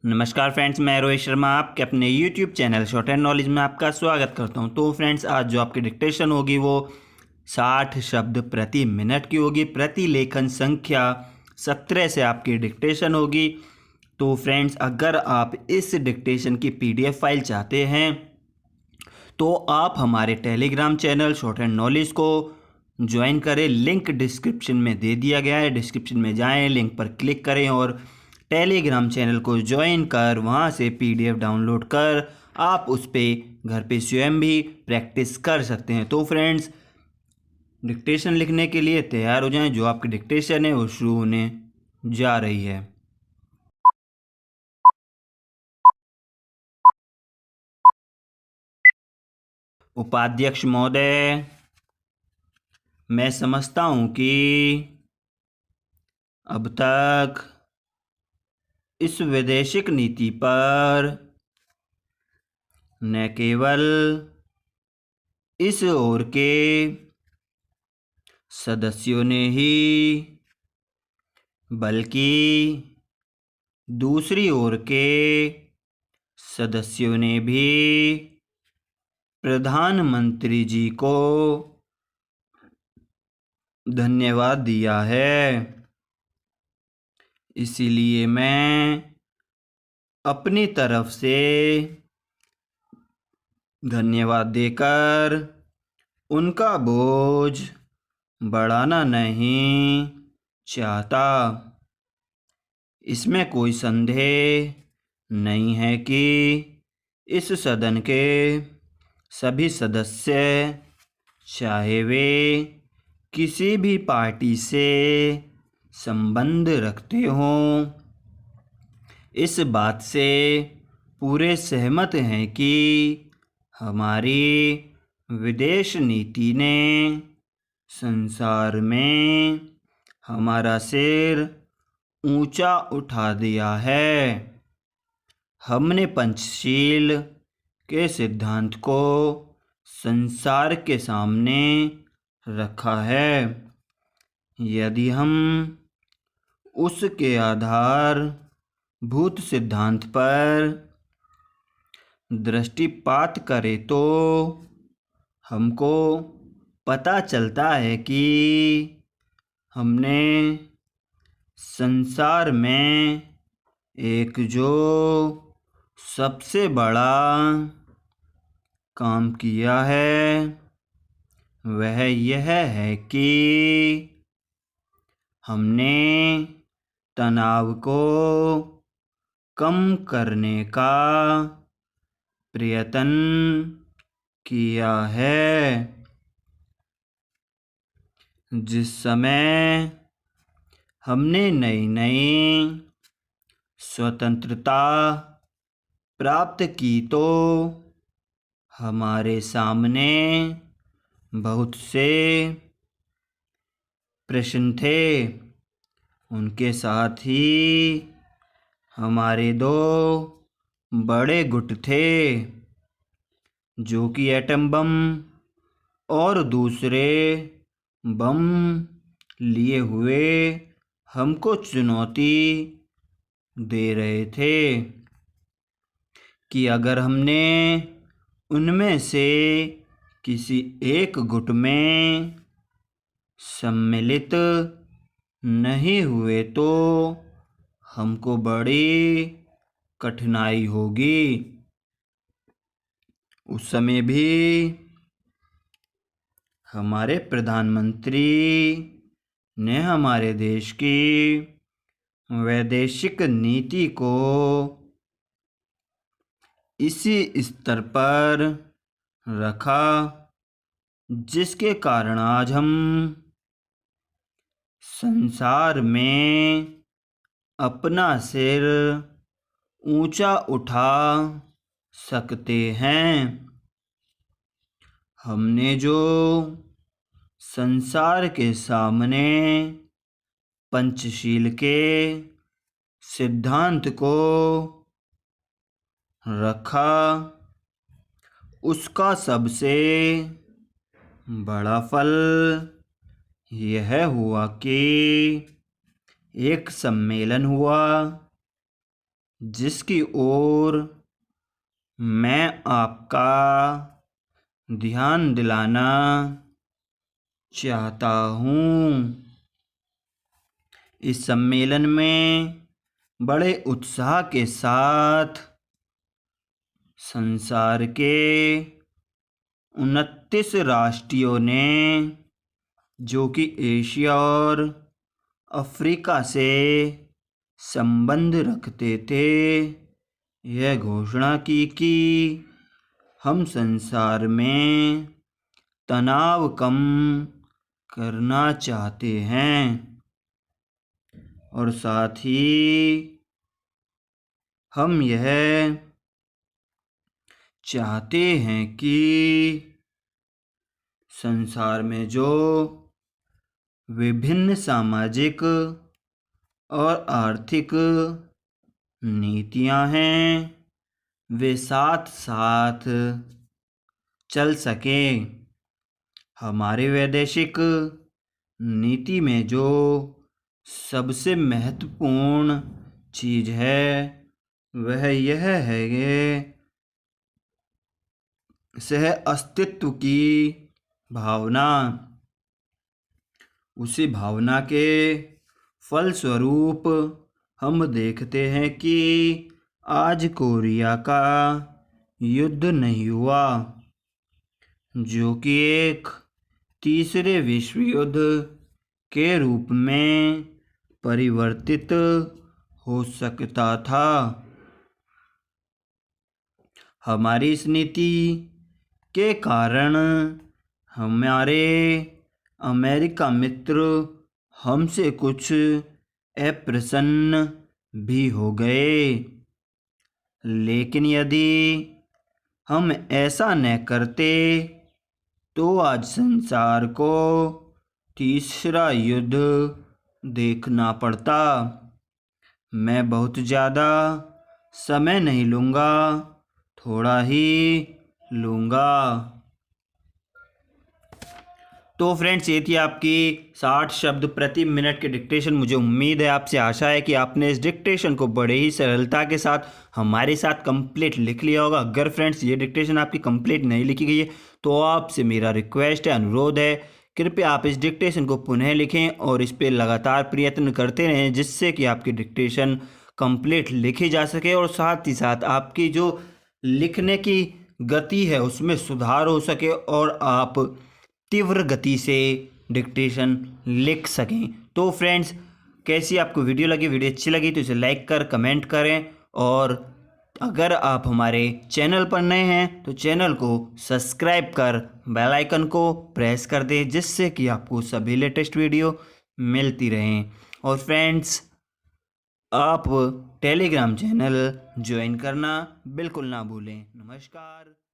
नमस्कार फ्रेंड्स, मैं रोहित शर्मा आपके अपने YouTube channel short and knowledge में आपका स्वागत करता हूं। तो फ्रेंड्स, आज जो आपकी डिक्टेशन होगी वो 60 शब्द प्रति मिनट की होगी। प्रति लेखन संख्या 17 से आपकी डिक्टेशन होगी। तो फ्रेंड्स, अगर आप इस डिक्टेशन की PDF फाइल चाहते हैं तो आप हमारे Telegram channel short and knowledge को ज्वाइन करें। लिंक डिस्क्रिप्शन में दे दिया गया है। डिस्क्रिप्शन में जाएं, लिंक पर क्लिक करें और टेलीग्राम चैनल को ज्वाइन कर वहां से PDF डाउनलोड कर आप उस पर घर पे स्वयं भी प्रैक्टिस कर सकते हैं। तो फ्रेंड्स, डिक्टेशन लिखने के लिए तैयार हो जाएं। जो आपकी डिक्टेशन है वो शुरू होने जा रही है। उपाध्यक्ष महोदय, मैं समझता हूं कि अब तक इस वैदेशिक नीति पर न केवल इस ओर के सदस्यों ने ही बल्कि दूसरी ओर के सदस्यों ने भी प्रधानमंत्री जी को धन्यवाद दिया है। इसीलिए मैं अपनी तरफ से धन्यवाद देकर उनका बोझ बढ़ाना नहीं चाहता। इसमें कोई संदेह नहीं है कि इस सदन के सभी सदस्य, चाहे वे किसी भी पार्टी से संबंध रखते हों, इस बात से पूरे सहमत हैं कि हमारी विदेश नीति ने संसार में हमारा सिर ऊंचा उठा दिया है। हमने पंचशील के सिद्धांत को संसार के सामने रखा है। यदि हम उसके आधारभूत सिद्धांत पर दृष्टिपात करें तो हमको पता चलता है कि हमने संसार में एक जो सबसे बड़ा काम किया है वह यह है कि हमने तनाव को कम करने का प्रयत्न किया है। जिस समय हमने नई नई स्वतंत्रता प्राप्त की तो हमारे सामने बहुत से प्रश्न थे। उनके साथ ही हमारे दो बड़े गुट थे, जो कि एटम बम और दूसरे बम लिए हुए हमको चुनौती दे रहे थे कि अगर हमने उनमें से किसी एक गुट में सम्मिलित नहीं हुए तो हमको बड़ी कठिनाई होगी। उस समय भी हमारे प्रधानमंत्री ने हमारे देश की वैदेशिक नीति को इसी स्तर पर रखा जिसके कारण आज हम संसार में अपना सिर ऊंचा उठा सकते हैं। हमने जो संसार के सामने पंचशील के सिद्धांत को रखा, उसका सबसे बड़ा फल यह हुआ कि एक सम्मेलन हुआ जिसकी ओर मैं आपका ध्यान दिलाना चाहता हूँ। इस सम्मेलन में बड़े उत्साह के साथ संसार के 29 राष्ट्रों ने, जो कि एशिया और अफ्रीका से संबंध रखते थे, यह घोषणा की कि हम संसार में तनाव कम करना चाहते हैं और साथ ही हम यह चाहते हैं कि संसार में जो विभिन्न सामाजिक और आर्थिक नीतियां हैं वे साथ साथ चल सकें। हमारे वैदेशिक नीति में जो सबसे महत्वपूर्ण चीज़ है वह यह है कि सह अस्तित्व की भावना। उसी भावना के फलस्वरूप हम देखते हैं कि आज कोरिया का युद्ध नहीं हुआ, जो कि एक तीसरे विश्व युद्ध के रूप में परिवर्तित हो सकता था। हमारी इस नीति के कारण हमारे अमेरिका मित्र हमसे कुछ अप्रसन्न भी हो गए, लेकिन यदि हम ऐसा न करते तो आज संसार को तीसरा युद्ध देखना पड़ता। मैं बहुत ज़्यादा समय नहीं लूँगा, थोड़ा ही लूँगा। तो फ्रेंड्स, ये थी आपकी 60 शब्द प्रति मिनट की डिक्टेशन। मुझे उम्मीद है, आपसे आशा है कि आपने इस डिक्टेशन को बड़े ही सरलता के साथ हमारे साथ कंप्लीट लिख लिया होगा। अगर फ्रेंड्स ये डिक्टेशन आपकी कंप्लीट नहीं लिखी गई है तो आपसे मेरा रिक्वेस्ट है, अनुरोध है, कृपया आप इस डिक्टेशन को पुनः लिखें और इस पर लगातार प्रयत्न करते रहें, जिससे कि आपकी डिक्टेशन कंप्लीट लिखी जा सके और साथ ही साथ आपकी जो लिखने की गति है उसमें सुधार हो सके और आप तीव्र गति से डिक्टेशन लिख सकें। तो फ्रेंड्स, कैसी आपको वीडियो लगी? वीडियो अच्छी लगी तो इसे लाइक कर कमेंट करें, और अगर आप हमारे चैनल पर नए हैं तो चैनल को सब्सक्राइब कर बेल आइकन को प्रेस कर दें, जिससे कि आपको सभी लेटेस्ट वीडियो मिलती रहें। और फ्रेंड्स, आप टेलीग्राम चैनल ज्वाइन करना बिल्कुल ना भूलें। नमस्कार।